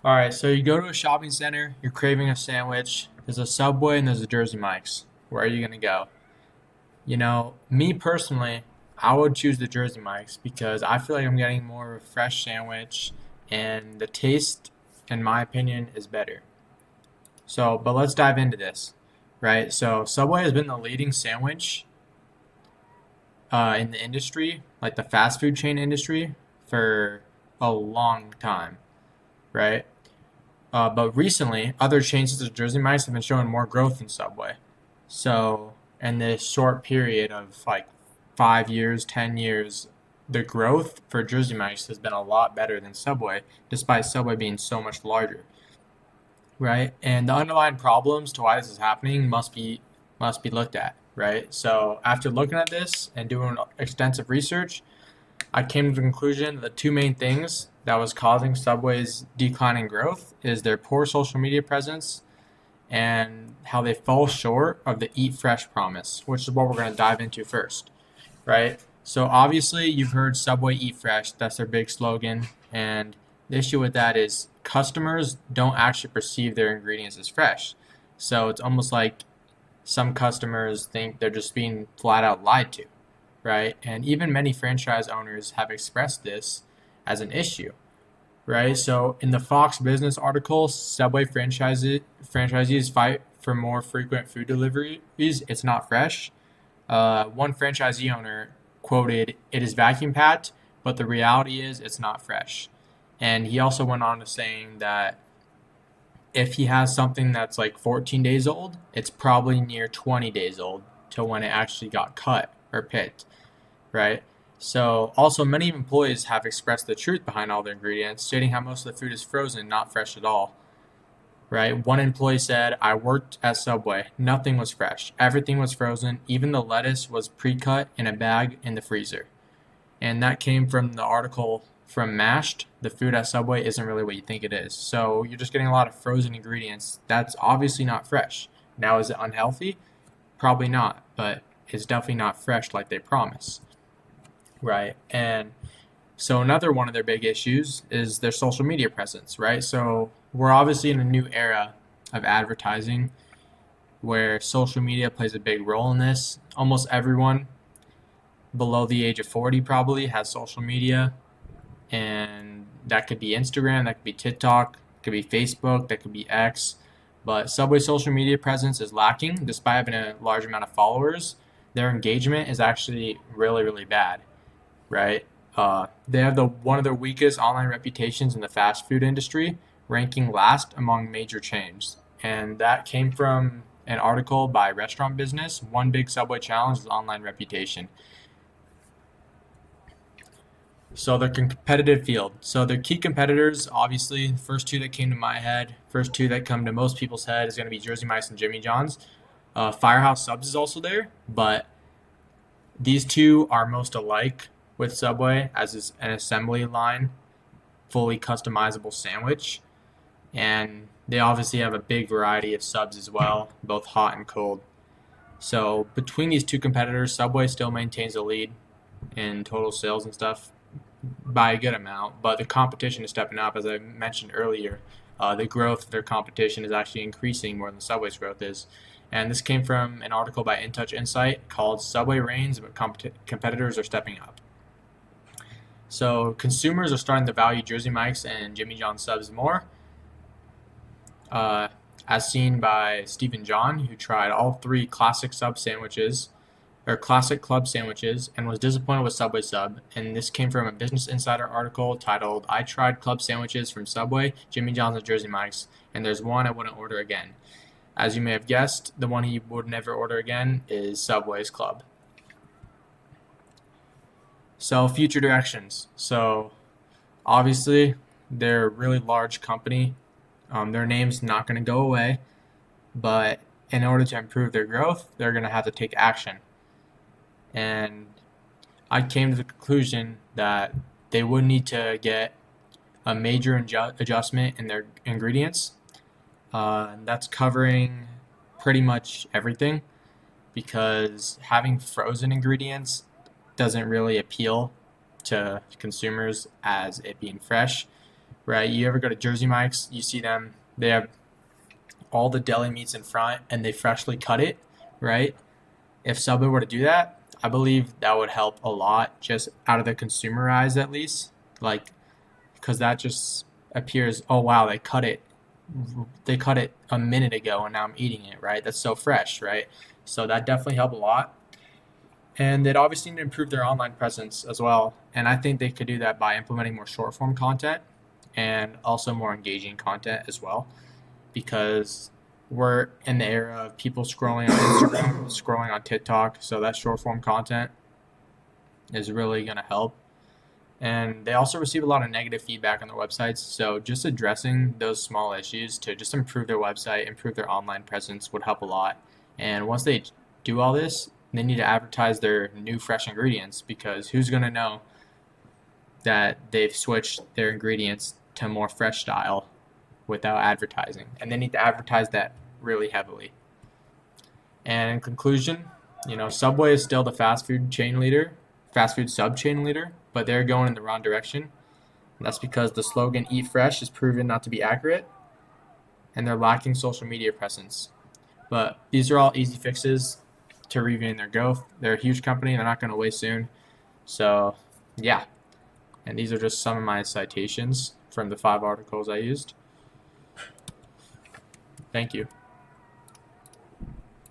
All right, so you go to a shopping center, you're craving a sandwich. There's a Subway and there's a Jersey Mike's. Where are you gonna go? Me personally, I would choose the Jersey Mike's because I feel like I'm getting more of a fresh sandwich, and the taste, in my opinion, is better. But let's dive into this, right? So Subway has been the leading sandwich in the industry, like the fast food chain industry, for a long time, right? But recently, other chains such as Jersey Mike's have been showing more growth than Subway. So, in this short period of like 5 years, 10 years, the growth for Jersey Mike's has been a lot better than Subway, despite Subway being so much larger, right? And the underlying problems to why this is happening must be looked at, right? So, after looking at this and doing extensive research, I came to the conclusion that the two main things that was causing Subway's declining growth is their poor social media presence and how they fall short of the Eat Fresh promise, which is what we're going to dive into first, right? So obviously you've heard Subway Eat Fresh, that's their big slogan, and the issue with that is customers don't actually perceive their ingredients as fresh. So it's almost like some customers think they're just being flat out lied to, right? And even many franchise owners have expressed this as an issue, right? So in the Fox Business article, Subway franchisees fight for more frequent food deliveries. It's not fresh. One franchisee owner quoted, "It is vacuum packed, but the reality is it's not fresh." And he also went on to saying that if he has something that's like 14 days old, it's probably near 20 days old to when it actually got cut or picked, right? So, also, many employees have expressed the truth behind all the ingredients, stating how most of the food is frozen, not fresh at all, right? One employee said, "I worked at Subway. Nothing was fresh. Everything was frozen. Even the lettuce was pre cut in a bag in the freezer." And that came from the article from Mashed. The food at Subway isn't really what you think it is. So, you're just getting a lot of frozen ingredients. That's obviously not fresh. Now, is it unhealthy? Probably not, but it's definitely not fresh like they promise. Right. And so another one of their big issues is their social media presence, right? So we're obviously in a new era of advertising where social media plays a big role in this. Almost everyone below the age of 40 probably has social media, and that could be Instagram, that could be TikTok, it could be Facebook, that could be X. But Subway's social media presence is lacking despite having a large amount of followers. Their engagement is actually really, really bad, right? They have the one of the weakest online reputations in the fast food industry, ranking last among major chains. And that came from an article by Restaurant Business. One big Subway challenge is online reputation. So their competitive field. So their key competitors, obviously, the first two that came to my head, first two that come to most people's head is going to be Jersey Mike's and Jimmy John's. Firehouse Subs is also there, but these two are most alike with Subway as is an assembly line, fully customizable sandwich. And they obviously have a big variety of subs as well, both hot and cold. So between these two competitors, Subway still maintains a lead in total sales and stuff by a good amount, but the competition is stepping up. As I mentioned earlier, the growth of their competition is actually increasing more than Subway's growth is. And this came from an article by InTouch Insight called Subway Reigns, but competitors are stepping up. So consumers are starting to value Jersey Mike's and Jimmy John subs more, uh, as seen by Stephen John, who tried all three classic sub sandwiches or classic club sandwiches and was disappointed with Subway sub. And this came from a Business Insider article titled "I tried club sandwiches from Subway, Jimmy John's, and Jersey Mike's, and there's one I wouldn't order again." As you may have guessed, the one he would never order again is Subway's club. So future directions. So obviously they're a really large company. Their name's not going to go away, but in order to improve their growth, they're going to have to take action. And I came to the conclusion that they would need to get a major adjustment in their ingredients. That's covering pretty much everything because having frozen ingredients doesn't really appeal to consumers as it being fresh. right? You ever go to Jersey Mike's, you see them, they have all the deli meats in front and they freshly cut it, right? If Subway were to do that, I believe that would help a lot, just out of the consumer eyes at least. Like, because that just appears, oh wow, they cut it a minute ago and now I'm eating it, right? That's so fresh, right? So that definitely helped a lot. And they'd obviously need to improve their online presence as well. And I think they could do that by implementing more short form content and also more engaging content as well. Because we're in the era of people scrolling on Instagram, scrolling on TikTok. So that short form content is really going to help. And they also receive a lot of negative feedback on their websites. So just addressing those small issues to just improve their website, improve their online presence would help a lot. And once they do all this, they need to advertise their new fresh ingredients, because who's going to know that they've switched their ingredients to more fresh style without advertising? And they need to advertise that really heavily. And in conclusion, Subway is still the fast food sub chain leader, but they're going in the wrong direction. And that's because the slogan "Eat Fresh" is proven not to be accurate, and they're lacking social media presence. But these are all easy fixes to regain their growth. They're a huge company; they're not going away soon. So, yeah. And these are just some of my citations from the 5 articles I used. Thank you.